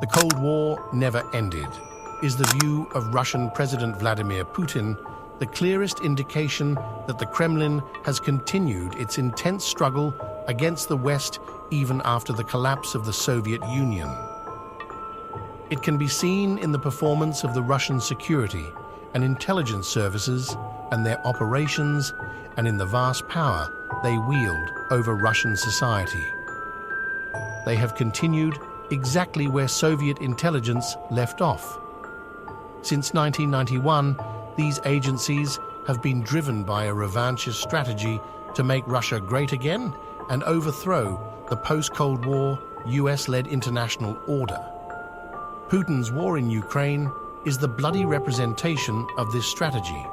The Cold War never ended, is the view of Russian President Vladimir Putin, the clearest indication that the Kremlin has continued its intense struggle against the West even after the collapse of the Soviet Union. It can be seen in the performance of the Russian security and intelligence services and their operations, and in the vast power they wield over Russian society. They have continued exactly where Soviet intelligence left off. Since 1991, these agencies have been driven by a revanchist strategy to make Russia great again and overthrow the post-Cold War US-led international order. Putin's war in Ukraine is the bloody representation of this strategy.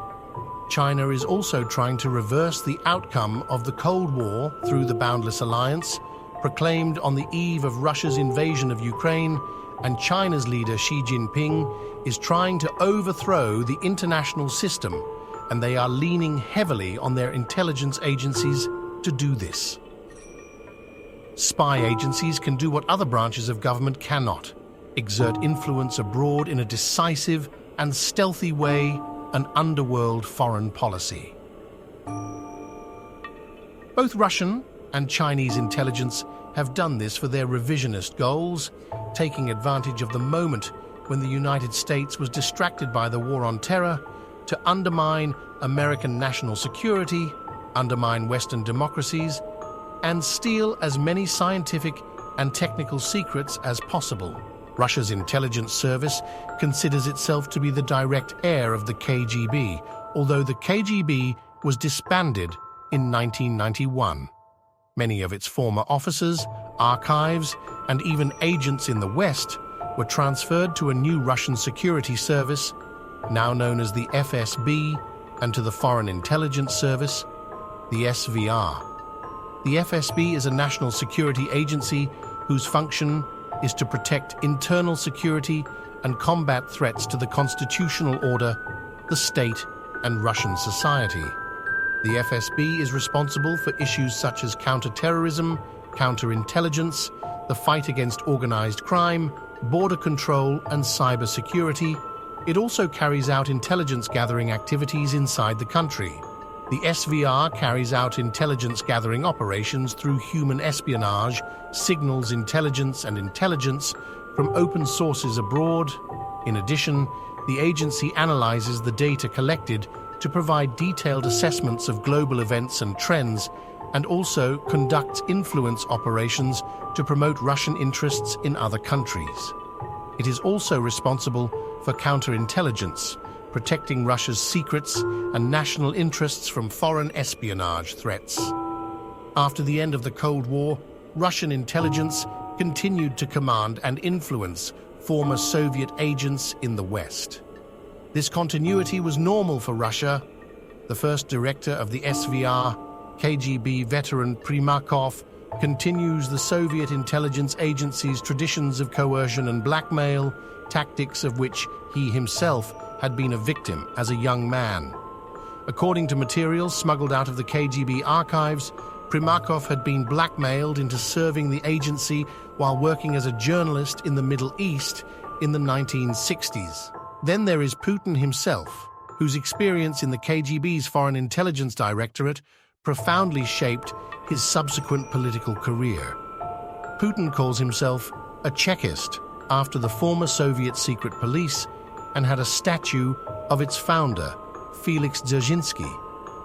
China is also trying to reverse the outcome of the Cold War through the Boundless Alliance, proclaimed on the eve of Russia's invasion of Ukraine, and China's leader Xi Jinping is trying to overthrow the international system, and they are leaning heavily on their intelligence agencies to do this. Spy agencies can do what other branches of government cannot: exert influence abroad in a decisive and stealthy way, an underworld foreign policy. Both Russian and Chinese intelligence have done this for their revisionist goals, taking advantage of the moment when the United States was distracted by the war on terror to undermine American national security, undermine Western democracies, and steal as many scientific and technical secrets as possible. Russia's intelligence service considers itself to be the direct heir of the KGB, although the KGB was disbanded in 1991. Many of its former officers, archives, and even agents in the West were transferred to a new Russian security service, now known as the FSB, and to the Foreign Intelligence Service, the SVR. The FSB is a national security agency whose function is to protect internal security and combat threats to the constitutional order, the state, and Russian society. The FSB is responsible for issues such as counterterrorism, counterintelligence, the fight against organized crime, border control, and cybersecurity. It also carries out intelligence gathering activities inside the country. The SVR carries out intelligence gathering operations through human espionage, signals intelligence and intelligence from open sources abroad. In addition, the agency analyzes the data collected to provide detailed assessments of global events and trends, and also conducts influence operations to promote Russian interests in other countries. It is also responsible for counterintelligence, protecting Russia's secrets and national interests from foreign espionage threats. After the end of the Cold War, Russian intelligence continued to command and influence former Soviet agents in the West. This continuity was normal for Russia. The first director of the SVR, KGB veteran Primakov, continues the Soviet intelligence agency's traditions of coercion and blackmail, tactics of which he himself had been a victim as a young man. According to materials smuggled out of the KGB archives, Primakov had been blackmailed into serving the agency while working as a journalist in the Middle East in the 1960s. Then there is Putin himself, whose experience in the KGB's Foreign Intelligence Directorate profoundly shaped his subsequent political career. Putin calls himself a Chekist after the former Soviet secret police and had a statue of its founder, Felix Dzerzhinsky,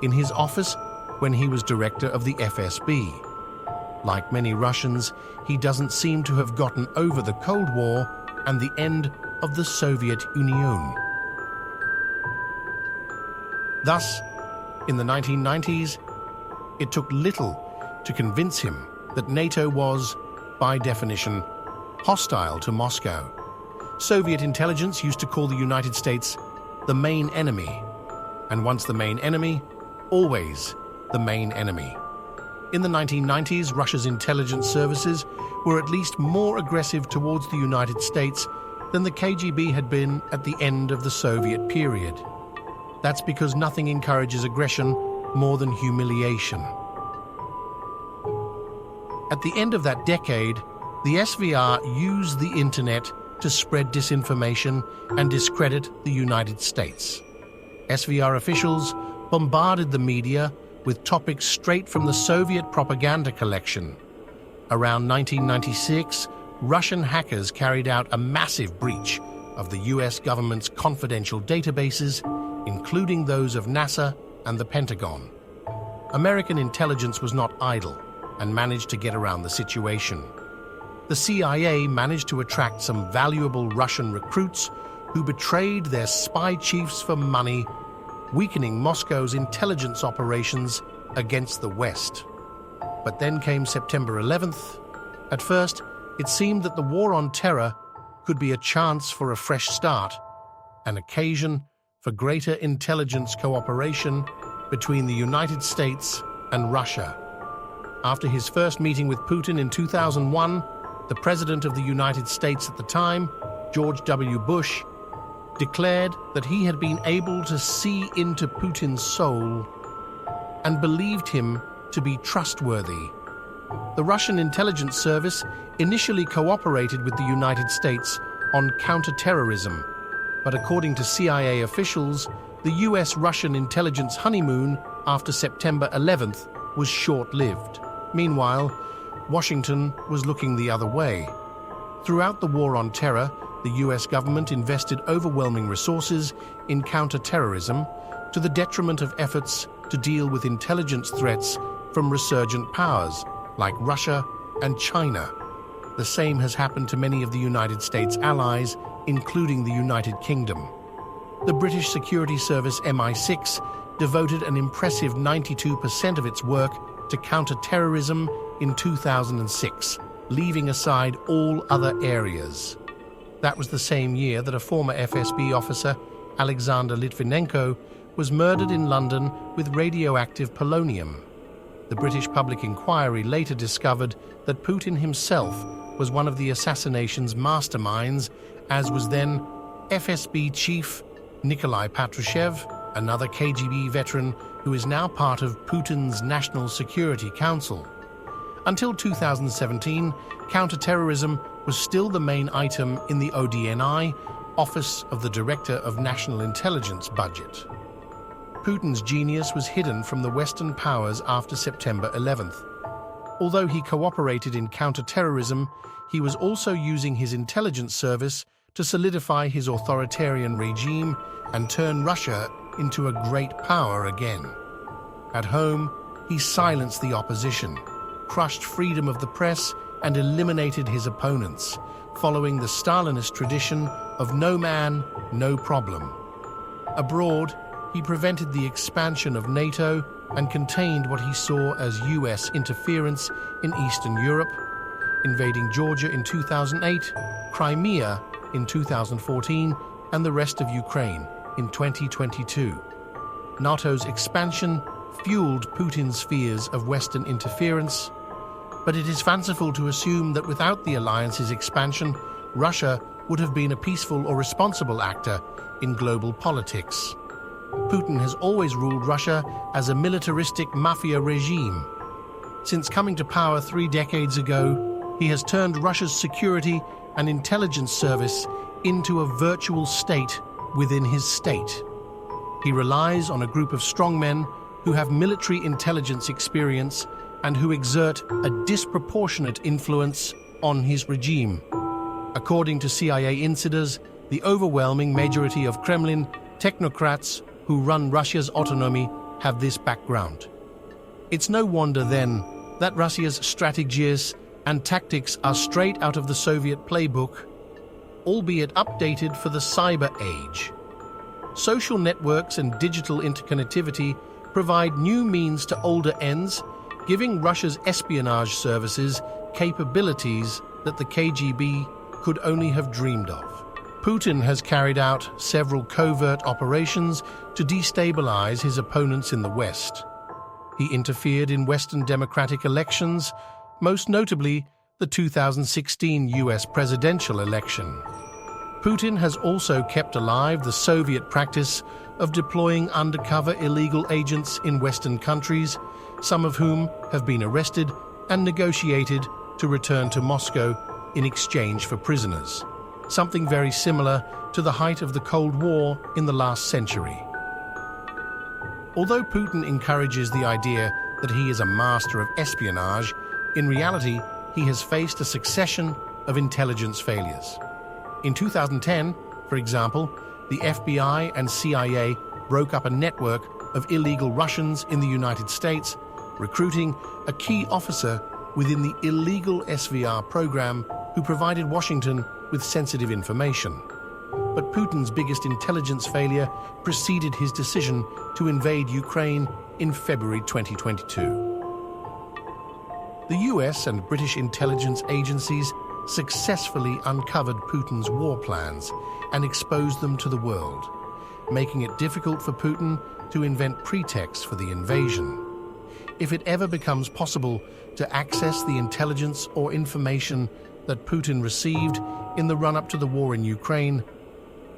in his office when he was director of the FSB. Like many Russians, he doesn't seem to have gotten over the Cold War and the end of the Soviet Union. Thus, in the 1990s, it took little to convince him that NATO was, by definition, hostile to Moscow. Soviet intelligence used to call the United States the main enemy, and once the main enemy, always the main enemy. In the 1990s, Russia's intelligence services were at least more aggressive towards the United States than the KGB had been at the end of the Soviet period. That's because nothing encourages aggression more than humiliation. At the end of that decade, the SVR used the internet to spread disinformation and discredit the United States. SVR officials bombarded the media with topics straight from the Soviet propaganda collection. Around 1996, Russian hackers carried out a massive breach of the US government's confidential databases, including those of NASA and the Pentagon. American intelligence was not idle and managed to get around the situation. The CIA managed to attract some valuable Russian recruits who betrayed their spy chiefs for money, weakening Moscow's intelligence operations against the West. But then came September 11th. At first, it seemed that the war on terror could be a chance for a fresh start, an occasion for greater intelligence cooperation between the United States and Russia. After his first meeting with Putin in 2001, the President of the United States at the time, George W. Bush, declared that he had been able to see into Putin's soul and believed him to be trustworthy. The Russian intelligence service initially cooperated with the United States on counterterrorism, but according to CIA officials, the US-Russian intelligence honeymoon after September 11th was short-lived. Meanwhile, Washington was looking the other way. Throughout the war on terror, the US government invested overwhelming resources in counterterrorism to the detriment of efforts to deal with intelligence threats from resurgent powers like Russia and China. The same has happened to many of the United States allies, including the United Kingdom. The British security service MI6 devoted an impressive 92% of its work to counter-terrorism in 2006, leaving aside all other areas. That was the same year that a former FSB officer, Alexander Litvinenko, was murdered in London with radioactive polonium. The British public inquiry later discovered that Putin himself was one of the assassination's masterminds, as was then FSB chief Nikolai Patrushev, another KGB veteran who is now part of Putin's National Security Council. Until 2017, counterterrorism was still the main item in the ODNI, Office of the Director of National Intelligence budget. Putin's genius was hidden from the Western powers after September 11th. Although he cooperated in counterterrorism, he was also using his intelligence service to solidify his authoritarian regime and turn Russia into a great power again. At home, he silenced the opposition, crushed freedom of the press, and eliminated his opponents, following the Stalinist tradition of no man, no problem. Abroad, he prevented the expansion of NATO and contained what he saw as US interference in Eastern Europe, invading Georgia in 2008, Crimea in 2014, and the rest of Ukraine in 2022. NATO's expansion fueled Putin's fears of Western interference, but it is fanciful to assume that without the alliance's expansion, Russia would have been a peaceful or responsible actor in global politics. Putin has always ruled Russia as a militaristic mafia regime. Since coming to power 3 decades ago, he has turned Russia's security and intelligence service into a virtual state within his state. He relies on a group of strongmen who have military intelligence experience and who exert a disproportionate influence on his regime. According to CIA insiders, the overwhelming majority of Kremlin technocrats who run Russia's autonomy have this background. It's no wonder, then, that Russia's strategies and tactics are straight out of the Soviet playbook, albeit updated for the cyber age. Social networks and digital interconnectivity provide new means to older ends, giving Russia's espionage services capabilities that the KGB could only have dreamed of. Putin has carried out several covert operations to destabilize his opponents in the West. He interfered in Western democratic elections, most notably the 2016 US presidential election. Putin has also kept alive the Soviet practice of deploying undercover illegal agents in Western countries, some of whom have been arrested and negotiated to return to Moscow in exchange for prisoners. something very similar to the height of the Cold War in the last century. Although Putin encourages the idea that he is a master of espionage, in reality, he has faced a succession of intelligence failures. In 2010, for example, the FBI and CIA broke up a network of illegal Russians in the United States, recruiting a key officer within the illegal SVR program who provided Washington with sensitive information. But Putin's biggest intelligence failure preceded his decision to invade Ukraine in February 2022. The US and British intelligence agencies successfully uncovered Putin's war plans and exposed them to the world, making it difficult for Putin to invent pretexts for the invasion. If it ever becomes possible to access the intelligence or information that Putin received in the run-up to the war in Ukraine,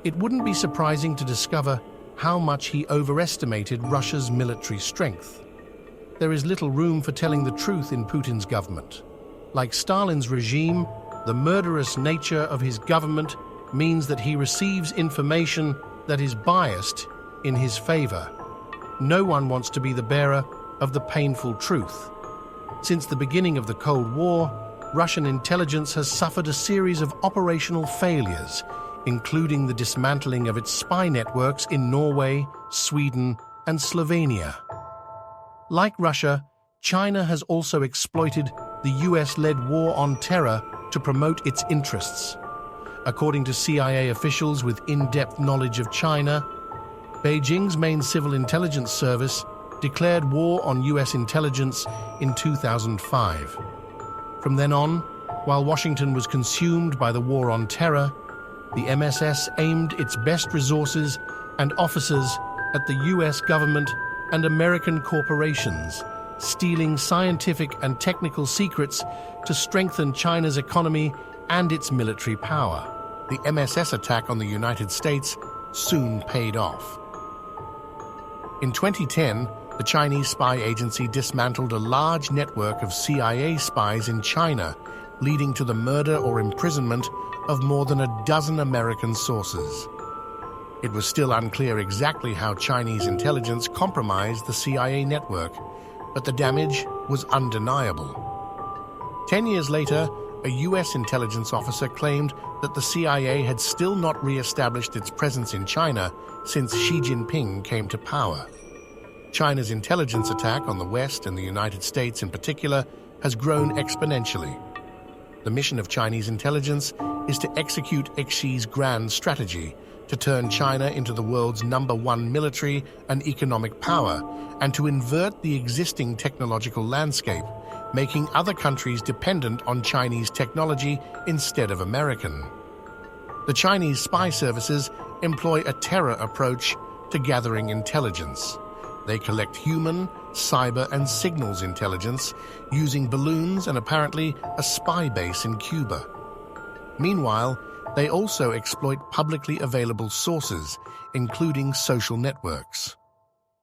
it wouldn't be surprising to discover how much he overestimated Russia's military strength. There is little room for telling the truth in Putin's government. Like Stalin's regime, the murderous nature of his government means that he receives information that is biased in his favor. No one wants to be the bearer of the painful truth. Since the beginning of the Cold War, Russian intelligence has suffered a series of operational failures, including the dismantling of its spy networks in Norway, Sweden, and Slovenia. Like Russia, China has also exploited the US-led war on terror to promote its interests. According to CIA officials with in-depth knowledge of China, Beijing's main civil intelligence service declared war on US intelligence in 2005. From then on, while Washington was consumed by the war on terror, the MSS aimed its best resources and officers at the US government and American corporations, stealing scientific and technical secrets to strengthen China's economy and its military power. The MSS attack on the United States soon paid off. In 2010, the Chinese spy agency dismantled a large network of CIA spies in China, leading to the murder or imprisonment of more than a dozen American sources. It was still unclear exactly how Chinese intelligence compromised the CIA network, but the damage was undeniable. 10 years later, a US intelligence officer claimed that the CIA had still not re-established its presence in China since Xi Jinping came to power. China's intelligence attack on the West and the United States in particular has grown exponentially. The mission of Chinese intelligence is to execute Xi's grand strategy to turn China into the world's #1 military and economic power, and to invert the existing technological landscape, making other countries dependent on Chinese technology instead of American. The Chinese spy services employ a terror approach to gathering intelligence. They collect human, cyber, and signals intelligence using balloons and apparently a spy base in Cuba. Meanwhile, they also exploit publicly available sources, including social networks.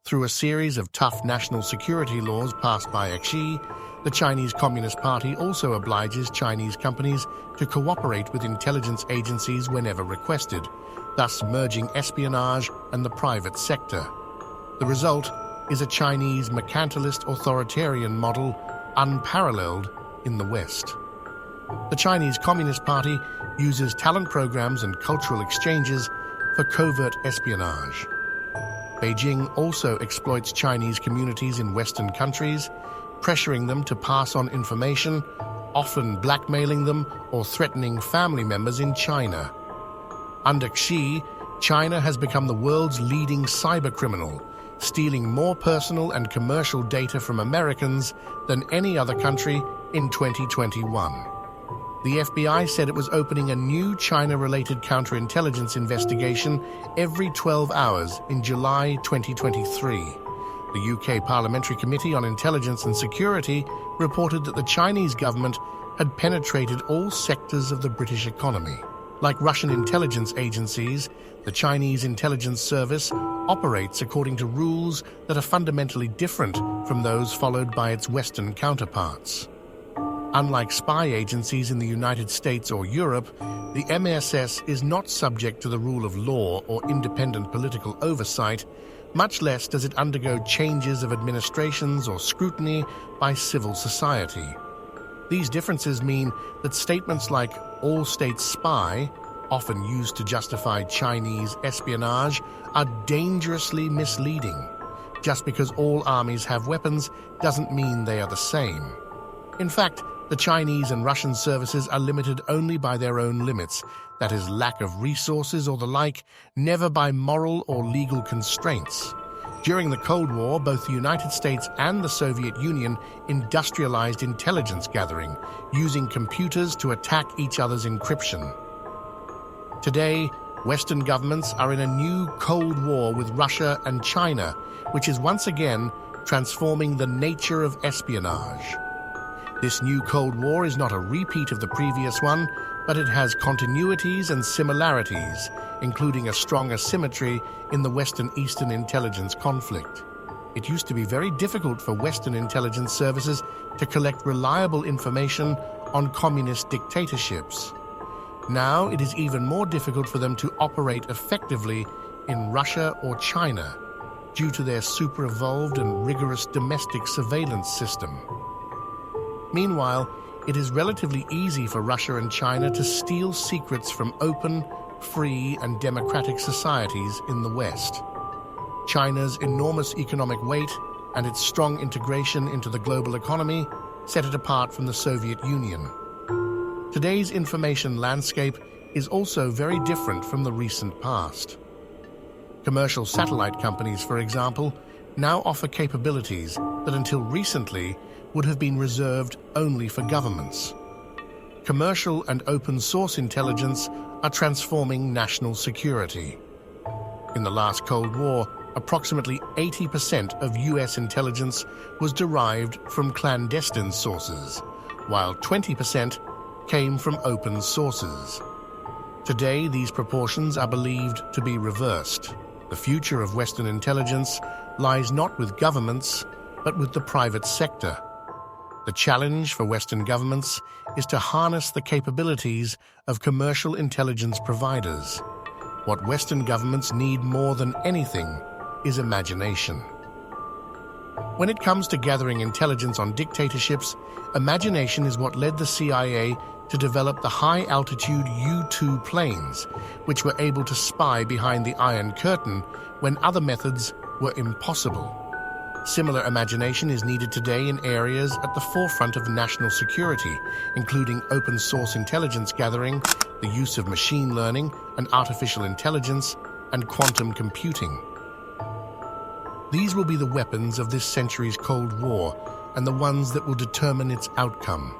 Through a series of tough national security laws passed by Xi, the Chinese Communist Party also obliges Chinese companies to cooperate with intelligence agencies whenever requested, thus merging espionage and the private sector. The result is a Chinese mercantilist authoritarian model unparalleled in the West. The Chinese Communist Party uses talent programs and cultural exchanges for covert espionage. Beijing also exploits Chinese communities in Western countries, pressuring them to pass on information, often blackmailing them or threatening family members in China. Under Xi, China has become the world's leading cybercriminal, stealing more personal and commercial data from Americans than any other country in 2021. The FBI said it was opening a new China-related counterintelligence investigation every 12 hours in July 2023. The UK Parliamentary Committee on Intelligence and Security reported that the Chinese government had penetrated all sectors of the British economy. Like Russian intelligence agencies, the Chinese intelligence service operates according to rules that are fundamentally different from those followed by its Western counterparts. Unlike spy agencies in the United States or Europe, the MSS is not subject to the rule of law or independent political oversight, much less does it undergo changes of administrations or scrutiny by civil society. These differences mean that statements like "all states spy," often used to justify Chinese espionage, are dangerously misleading. Just because all armies have weapons doesn't mean they are the same. In fact, the Chinese and Russian services are limited only by their own limits, that is, lack of resources or the like, never by moral or legal constraints. During the Cold War, both the United States and the Soviet Union industrialized intelligence gathering, using computers to attack each other's encryption. Today, Western governments are in a new Cold War with Russia and China, which is once again transforming the nature of espionage. This new Cold War is not a repeat of the previous one, but it has continuities and similarities, including a strong asymmetry in the Western-Eastern intelligence conflict. It used to be very difficult for Western intelligence services to collect reliable information on communist dictatorships. Now it is even more difficult for them to operate effectively in Russia or China due to their super-evolved and rigorous domestic surveillance system. Meanwhile, it is relatively easy for Russia and China to steal secrets from open, free, and democratic societies in the West. China's enormous economic weight and its strong integration into the global economy set it apart from the Soviet Union. Today's information landscape is also very different from the recent past. Commercial satellite companies, for example, now offer capabilities that until recently would have been reserved only for governments. Commercial and open source intelligence are transforming national security. In the last Cold War, approximately 80% of US intelligence was derived from clandestine sources, while 20% came from open sources. Today, these proportions are believed to be reversed. The future of Western intelligence lies not with governments, but with the private sector. The challenge for Western governments is to harness the capabilities of commercial intelligence providers. What Western governments need more than anything is imagination. When it comes to gathering intelligence on dictatorships, imagination is what led the CIA to develop the high-altitude U-2 planes, which were able to spy behind the Iron Curtain when other methods were impossible. Similar imagination is needed today in areas at the forefront of national security, including open-source intelligence gathering, the use of machine learning and artificial intelligence, and quantum computing. These will be the weapons of this century's Cold War, and the ones that will determine its outcome.